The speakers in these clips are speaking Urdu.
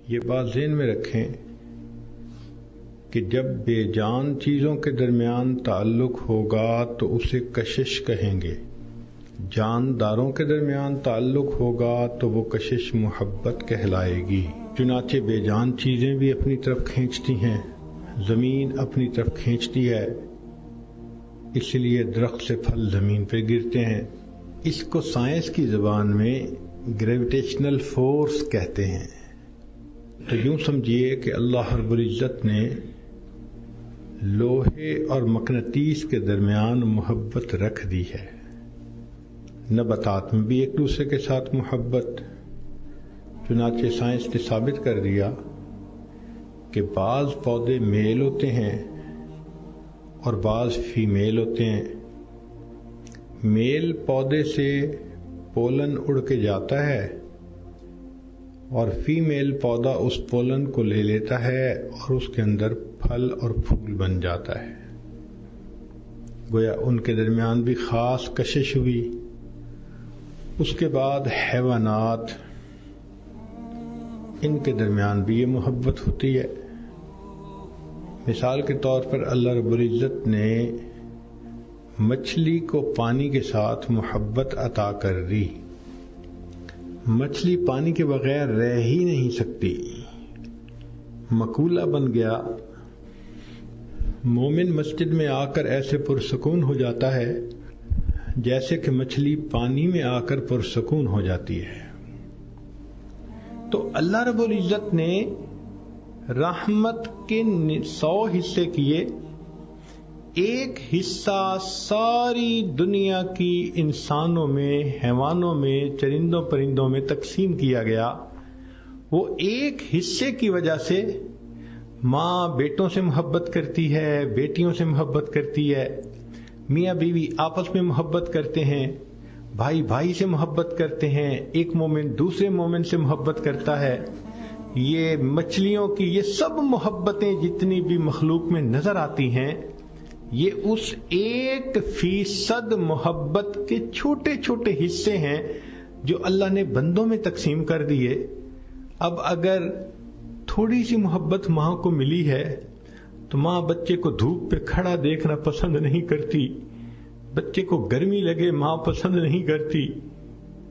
یہ بات ذہن میں رکھیں کہ جب بے جان چیزوں کے درمیان تعلق ہوگا تو اسے کشش کہیں گے، جانداروں کے درمیان تعلق ہوگا تو وہ کشش محبت کہلائے گی۔ چنانچہ بے جان چیزیں بھی اپنی طرف کھینچتی ہیں، زمین اپنی طرف کھینچتی ہے، اس لیے درخت سے پھل زمین پہ گرتے ہیں۔ اس کو سائنس کی زبان میں گریویٹیشنل فورس کہتے ہیں۔ تو یوں سمجھیے کہ اللہ رب العزت نے لوہے اور مقناطیس کے درمیان محبت رکھ دی ہے۔ نباتات میں بھی ایک دوسرے کے ساتھ محبت، چنانچہ سائنس نے ثابت کر دیا کہ بعض پودے میل ہوتے ہیں اور بعض فیمیل ہوتے ہیں۔ میل پودے سے پولن اڑ کے جاتا ہے اور فیمیل پودا اس پولن کو لے لیتا ہے اور اس کے اندر پھل اور پھول بن جاتا ہے۔ گویا ان کے درمیان بھی خاص کشش ہوئی۔ اس کے بعد حیوانات، ان کے درمیان بھی یہ محبت ہوتی ہے۔ مثال کے طور پر اللہ رب العزت نے مچھلی کو پانی کے ساتھ محبت عطا کر دی۔ مچھلی پانی کے بغیر رہ ہی نہیں سکتی، مقولہ بن گیا۔ مومن مسجد میں آ کر ایسے پرسکون ہو جاتا ہے جیسے کہ مچھلی پانی میں آ کر پرسکون ہو جاتی ہے۔ تو اللہ رب العزت نے رحمت کے 100 حصے کیے، ایک حصہ ساری دنیا کی انسانوں میں، حیوانوں میں، چرندوں پرندوں میں تقسیم کیا گیا۔ وہ ایک حصے کی وجہ سے ماں بیٹوں سے محبت کرتی ہے، بیٹیوں سے محبت کرتی ہے، میاں بیوی آپس میں محبت کرتے ہیں، بھائی بھائی سے محبت کرتے ہیں، ایک مومن دوسرے مومن سے محبت کرتا ہے۔ یہ مچھلیوں کی یہ سب محبتیں جتنی بھی مخلوق میں نظر آتی ہیں، یہ اس 1% محبت کے چھوٹے چھوٹے حصے ہیں جو اللہ نے بندوں میں تقسیم کر دیے۔ اب اگر تھوڑی سی محبت ماں کو ملی ہے تو ماں بچے کو دھوپ پہ کھڑا دیکھنا پسند نہیں کرتی، بچے کو گرمی لگے ماں پسند نہیں کرتی۔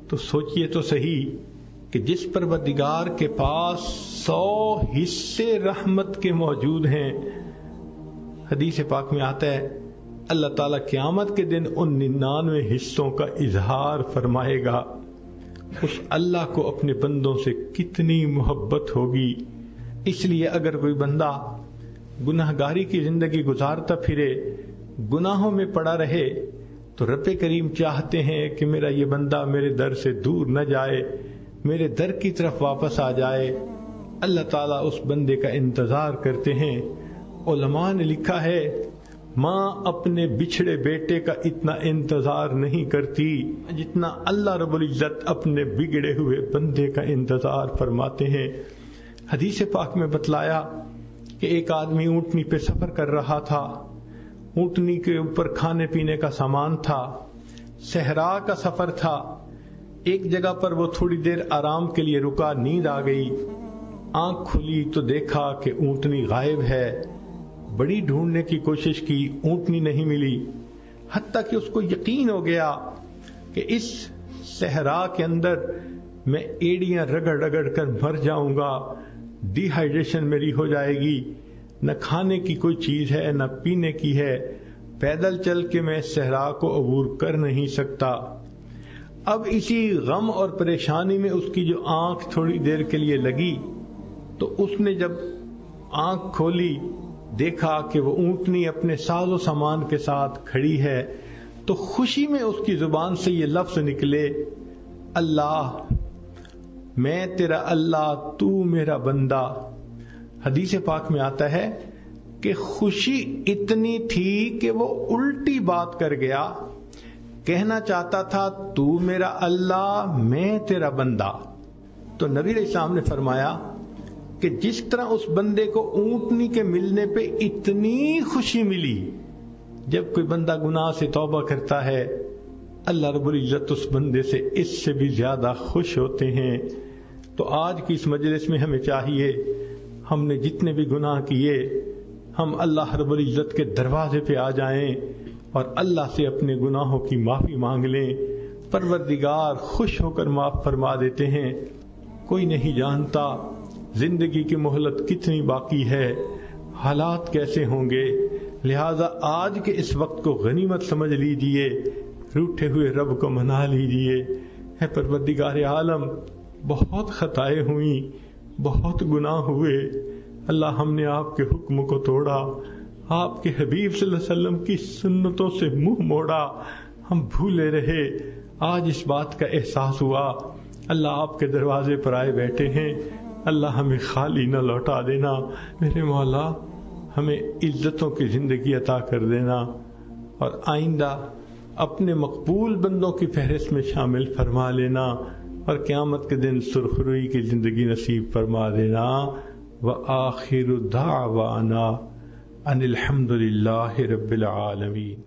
تو سوچئے تو صحیح کہ جس پروردگار کے پاس 100 حصے رحمت کے موجود ہیں، حدیث پاک میں آتا ہے اللہ تعالیٰ قیامت کے دن ان 99 حصوں کا اظہار فرمائے گا۔ اس اللہ کو اپنے بندوں سے کتنی محبت ہوگی۔ اس لیے اگر کوئی بندہ گناہگاری کی زندگی گزارتا پھرے، گناہوں میں پڑا رہے، تو رب کریم چاہتے ہیں کہ میرا یہ بندہ میرے در سے دور نہ جائے، میرے در کی طرف واپس آ جائے۔ اللہ تعالیٰ اس بندے کا انتظار کرتے ہیں۔ علماء نے لکھا ہے ماں اپنے بچھڑے بیٹے کا اتنا انتظار نہیں کرتی جتنا اللہ رب العزت اپنے بگڑے ہوئے بندے کا انتظار فرماتے ہیں۔ حدیث پاک میں بتلایا کہ ایک آدمی اونٹنی پہ سفر کر رہا تھا، اونٹنی کے اوپر کھانے پینے کا سامان تھا، صحرا کا سفر تھا۔ ایک جگہ پر وہ تھوڑی دیر آرام کے لیے رکا، نیند آ گئی، آنکھ کھلی تو دیکھا کہ اونٹنی غائب ہے۔ بڑی ڈھونڈنے کی کوشش کی، اونٹنی نہیں ملی، حتیٰ کہ اس کو یقین ہو گیا کہ اس صحرا کے اندر میں ایڑیاں رگڑ رگڑ کر مر جاؤں گا، ڈی ہائیڈریشن میری ہو جائے گی، نہ کھانے کی کوئی چیز ہے نہ پینے کی ہے، پیدل چل کے میں صحرا کو عبور کر نہیں سکتا۔ اب اسی غم اور پریشانی میں اس کی جو آنکھ تھوڑی دیر کے لیے لگی تو اس نے جب آنکھ کھولی دیکھا کہ وہ اونٹنی اپنے ساز و سامان کے ساتھ کھڑی ہے، تو خوشی میں اس کی زبان سے یہ لفظ نکلے، اللہ میں تیرا اللہ، تو میرا بندہ۔ حدیث پاک میں آتا ہے کہ خوشی اتنی تھی کہ وہ الٹی بات کر گیا، کہنا چاہتا تھا تو میرا اللہ، میں تیرا بندہ۔ تو نبی علیہ السلام نے فرمایا کہ جس طرح اس بندے کو اونٹنی کے ملنے پہ اتنی خوشی ملی، جب کوئی بندہ گناہ سے توبہ کرتا ہے اللہ رب العزت اس بندے سے اس سے بھی زیادہ خوش ہوتے ہیں۔ تو آج کی اس مجلس میں ہمیں چاہیے ہم نے جتنے بھی گناہ کیے ہم اللہ رب العزت کے دروازے پہ آ جائیں اور اللہ سے اپنے گناہوں کی معافی مانگ لیں. پروردگار خوش ہو کر معاف فرما دیتے ہیں. کوئی نہیں جانتا زندگی کی مہلت کتنی باقی ہے، حالات کیسے ہوں گے، لہذا آج کے اس وقت کو غنیمت سمجھ لیجئے، روٹھے ہوئے رب کو منا لیجئے. اے پروردگار عالم، بہت خطائیں ہوئیں، بہت گناہ ہوئے، اللہ ہم نے آپ کے حکم کو توڑا، آپ کے حبیب صلی اللہ علیہ وسلم کی سنتوں سے منہ موڑا، ہم بھولے رہے. آج اس بات کا احساس ہوا، اللہ آپ کے دروازے پر آئے بیٹھے ہیں، اللہ ہمیں خالی نہ لوٹا دینا. میرے مولا ہمیں عزتوں کی زندگی عطا کر دینا اور آئندہ اپنے مقبول بندوں کی فہرست میں شامل فرما لینا اور قیامت کے دن سرخروئی کی زندگی نصیب فرما دینا. وآخر دعوانا ان الحمد للہ رب العالمین.